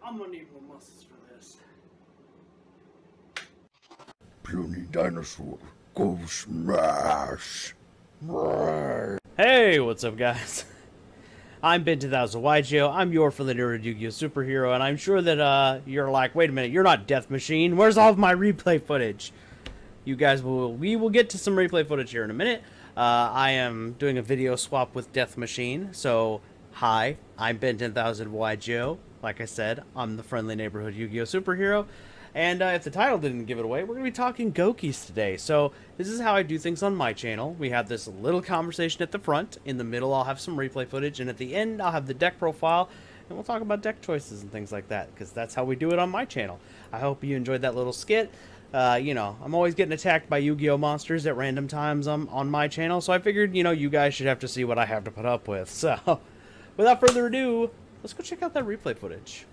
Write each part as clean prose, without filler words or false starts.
I'm gonna need more muscles for this. Puny dinosaur, go smash! Hey, what's up, guys? I'm Ben 2000 YGO. I'm your familiar Yu-Gi-Oh superhero, and I'm sure that you're like, wait a minute, you're not Death Machine. Where's all of my replay footage? We will get to some replay footage here in a minute. I am doing a video swap with Death Machine. So, hi, I'm Ben 10,000 YGO. Like I said, I'm the friendly neighborhood Yu-Gi-Oh superhero. And if the title didn't give it away, we're going to be talking Gokis today. So, this is how I do things on my channel. We have this little conversation at the front. In the middle, I'll have some replay footage. And at the end, I'll have the deck profile. And we'll talk about deck choices and things like that. Because that's how we do it on my channel. I hope you enjoyed that little skit. You know, I'm always getting attacked by Yu-Gi-Oh monsters at random times on my channel. So I figured, you know, you guys should have to see what I have to put up with. So, without further ado, let's go check out that replay footage.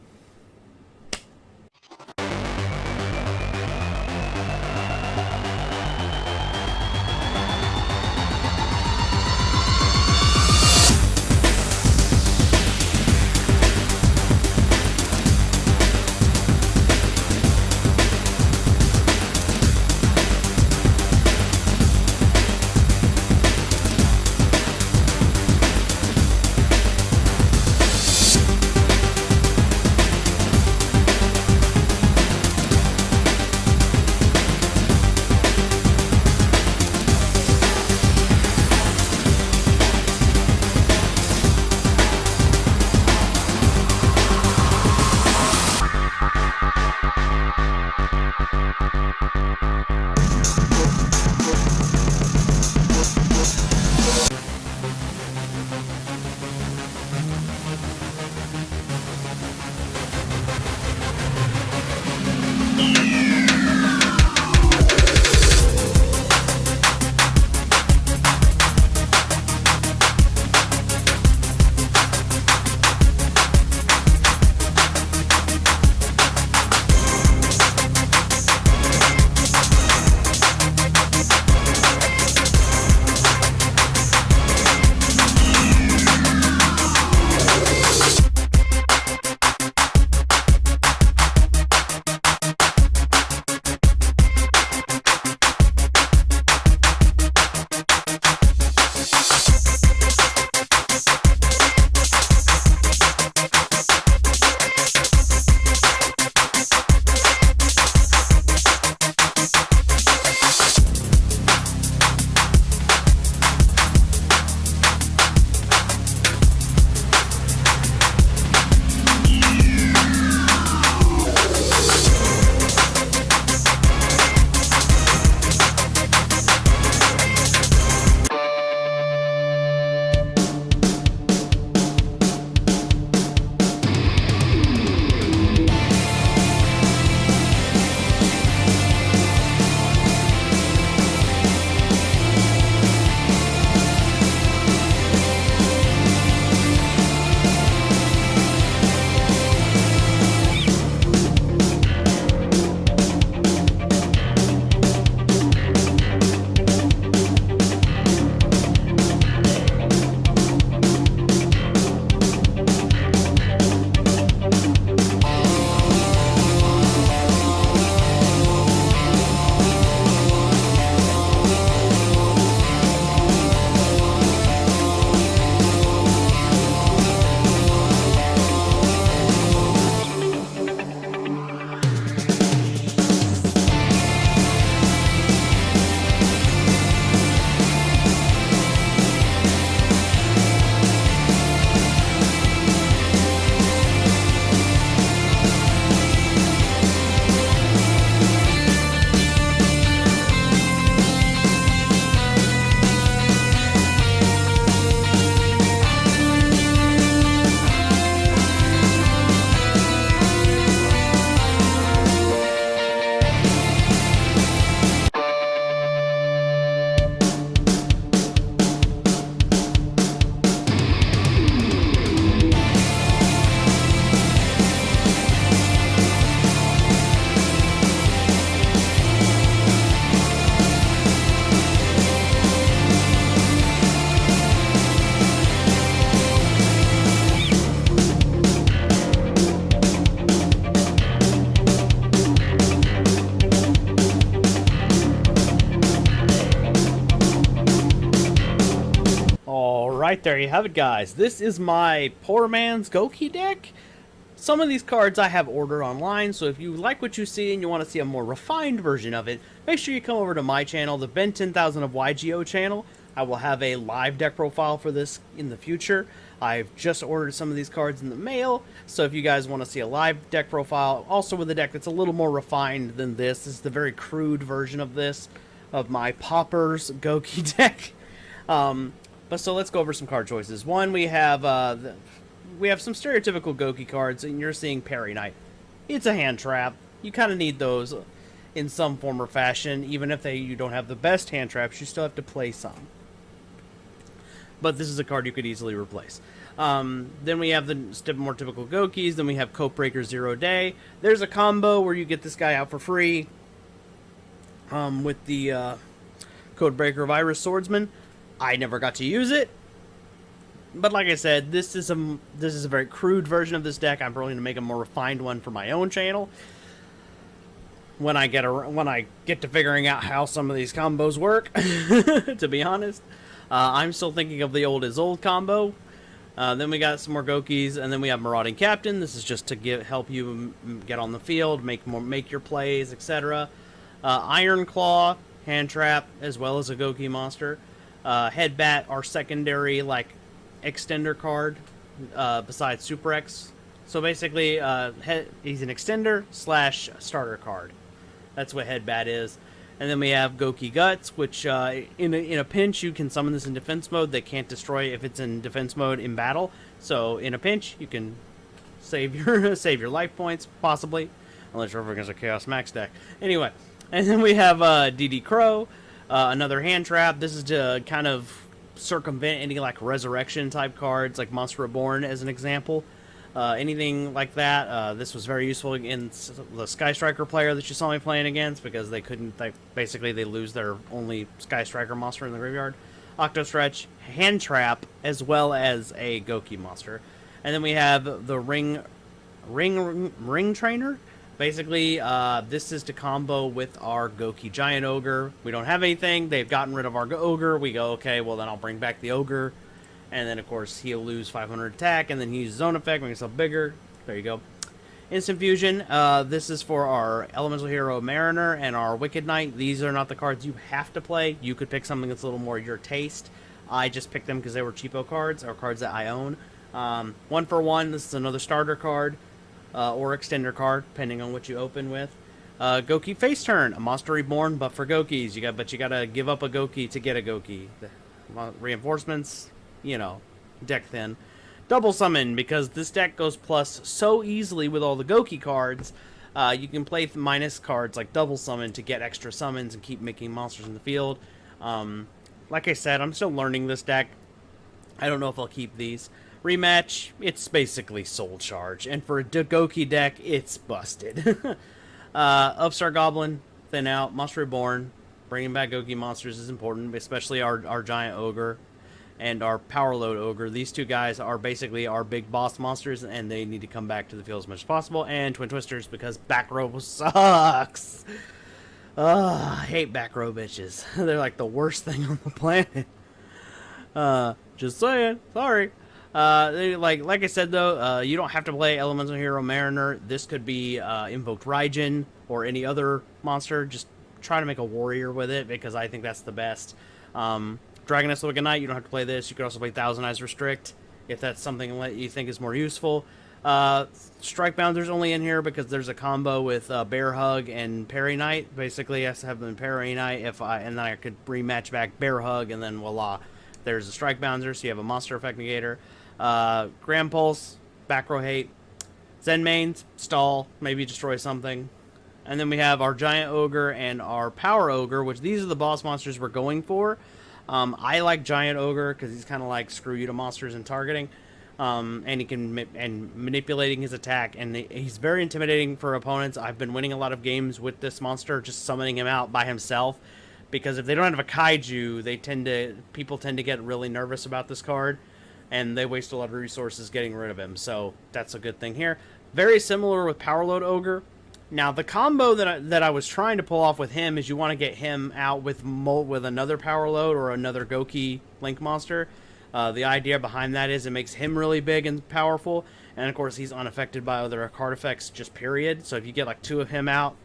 Alright, there you have it, guys. This is my poor man's Gouki deck. Some of these cards I have ordered online, so if you like what you see and you want to see a more refined version of it, make sure you come over to my channel, the Ben 10,000 of YGO channel. I will have a live deck profile for this in the future. I've just ordered some of these cards in the mail, so if you guys want to see a live deck profile, also with a deck that's a little more refined than this is the very crude version of this, of my Paupers Gouki deck. But so let's go over some card choices. One, we have some stereotypical Gouki cards, and you're seeing Parry Knight. It's a hand trap. You kind of need those in some form or fashion. Even if you don't have the best hand traps, you still have to play some. But this is a card you could easily replace. Then we have the more typical Goukis. Then we have Codebreaker 0 Day. There's a combo where you get this guy out for free with the Codebreaker of Iris Swordsman. I never got to use it, but like I said, this is a very crude version of this deck. I'm probably going to make a more refined one for my own channel when I get to figuring out how some of these combos work. To be honest, I'm still thinking of the old is old combo. Then we got some more Goukis, and then we have Marauding Captain. This is just to help you get on the field, make your plays, etc. Iron Claw, hand trap, as well as a Gouki monster. Headbat, our secondary extender card, besides Super X. So basically, he's an extender / starter card. That's what Headbat is. And then we have Gouki Guts, which in a pinch you can summon this in defense mode. They can't destroy if it's in defense mode in battle. So in a pinch you can save your life points possibly, unless you're over against a Chaos Max deck. Anyway, and then we have DD Crow. Another hand trap. This is to kind of circumvent any resurrection type cards, like Monster Reborn as an example. Anything like that. This was very useful in the Sky Striker player that you saw me playing against, because they couldn't. Basically, they lose their only Sky Striker monster in the graveyard. Octo Stretch, hand trap, as well as a Gouki monster. And then we have the Ring Trainer. Basically, this is to combo with our Gouki Giant Ogre. We don't have anything. They've gotten rid of our Ogre. We go, okay, well then I'll bring back the Ogre. And then, of course, he'll lose 500 attack, and then he uses Zone Effect, make himself bigger. There you go. Instant Fusion. This is for our Elemental Hero Mariner and our Wicked Knight. These are not the cards you have to play. You could pick something that's a little more your taste. I just picked them because they were cheapo cards, or cards that I own. 1 for 1. This is another starter card. Or extender card, depending on what you open with. Gouki Face Turn, a monster reborn, but for Goukis. But you gotta give up a Gouki to get a Gouki. Reinforcements, deck thin. Double Summon, because this deck goes plus so easily with all the Gouki cards. You can play minus cards like Double Summon to get extra summons and keep making monsters in the field. Like I said, I'm still learning this deck. I don't know if I'll keep these. Rematch, it's basically Soul Charge, and for a Gouki deck, it's busted. Upstart Goblin, Thin Out, Monster Reborn. Bringing back Gouki monsters is important, especially our Giant Ogre and our Power Load Ogre. These two guys are basically our big boss monsters, and they need to come back to the field as much as possible. And Twin Twisters, because back row sucks. I hate back row bitches. They're like the worst thing on the planet. Just saying, sorry. Like I said though, you don't have to play Elemental Hero Mariner. This could be Invoked Raijin or any other monster. Just try to make a warrior with it, because I think that's the best. Dragoness Wicked Knight, you don't have to play this. You could also play Thousand Eyes Restrict if that's something you think is more useful. Strike Bounder's only in here because there's a combo with Bear Hug and Parry Knight. Basically, I have to have them Parry Knight and then I could rematch back Bear Hug, and then voila, there's a Strike Bounder. So you have a monster effect negator. Grand Pulse, Back Row Hate, Zen Mains, Stall, maybe destroy something. And then we have our Giant Ogre and our Power Ogre, which these are the boss monsters we're going for. I like Giant Ogre because he's kind of like screw you to monsters and targeting. And he can manipulating his attack, and he's very intimidating for opponents. I've been winning a lot of games with this monster, just summoning him out by himself, because if they don't have a kaiju, people tend to get really nervous about this card, and they waste a lot of resources getting rid of him. So that's a good thing here. Very similar with Power Load Ogre. Now the combo that I was trying to pull off with him is you want to get him out with another Power Load or another Gouki Link monster. The idea behind that is it makes him really big and powerful, and of course he's unaffected by other card effects, just period. So if you get like 2 of him out,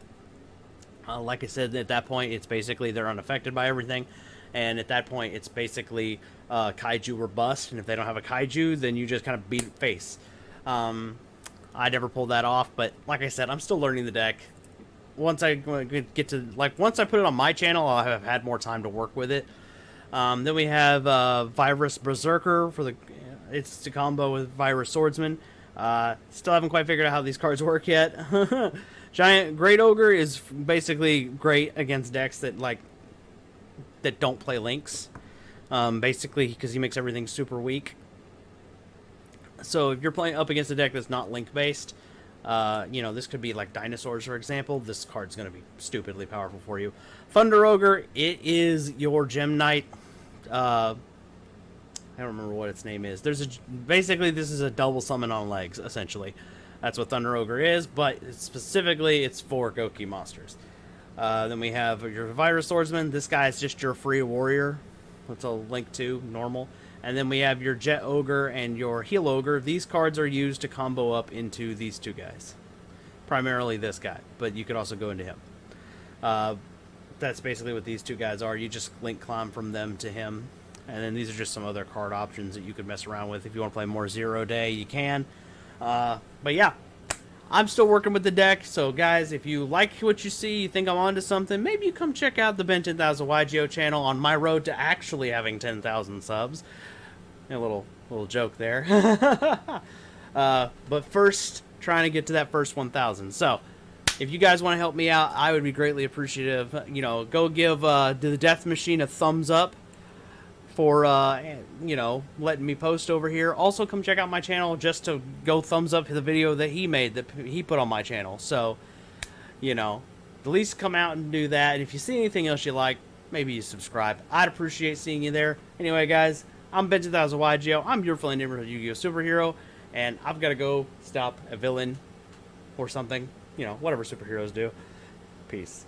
like I said, at that point it's basically they're unaffected by everything, and at that point it's basically kaiju or bust. And if they don't have a kaiju, then you just kind of beat face. I never pulled that off, but like I said, I'm still learning the deck. Once I get to, like, once I put it on my channel, I'll have had more time to work with it. Then we have Virus Berserker for the, it's to combo with Virus Swordsman. Still haven't quite figured out how these cards work yet. Giant Great Ogre is basically great against decks that that don't play links. Basically because he makes everything super weak. So if you're playing up against a deck that's not link based, you know, this could be like dinosaurs, for example. This card's going to be stupidly powerful for you. Thunder Ogre, it is your Gem Knight. I don't remember what its name is. Basically, this is a double summon on legs, essentially. That's what Thunder Ogre is, but specifically, it's for Gouki monsters. Then we have your Virus Swordsman. This guy is just your free warrior. That's a link to normal. And then we have your Jet Ogre and your Heal Ogre. These cards are used to combo up into these 2 guys. Primarily this guy, but you could also go into him. That's basically what these 2 guys are. You just link climb from them to him. And then these are just some other card options that you could mess around with. If you want to play more Zero Day, you can. But yeah, I'm still working with the deck. So guys, if you like what you see, you think I'm onto something, maybe you come check out the Ben 10,000 YGO channel on my road to actually having 10,000 subs. A little joke there. But first, trying to get to that first 1,000. So, if you guys want to help me out, I would be greatly appreciative. You know, go give the Death Machine a thumbs up for, you know, letting me post over here. Also, come check out my channel just to go thumbs up the video that he made, that he put on my channel. So, you know, at least come out and do that. And if you see anything else you like, maybe you subscribe. I'd appreciate seeing you there. Anyway, guys, I'm Ben 10,000 YGO. I'm your friendly neighborhood Yu-Gi-Oh superhero, and I've got to go stop a villain or something. You know, whatever superheroes do. Peace.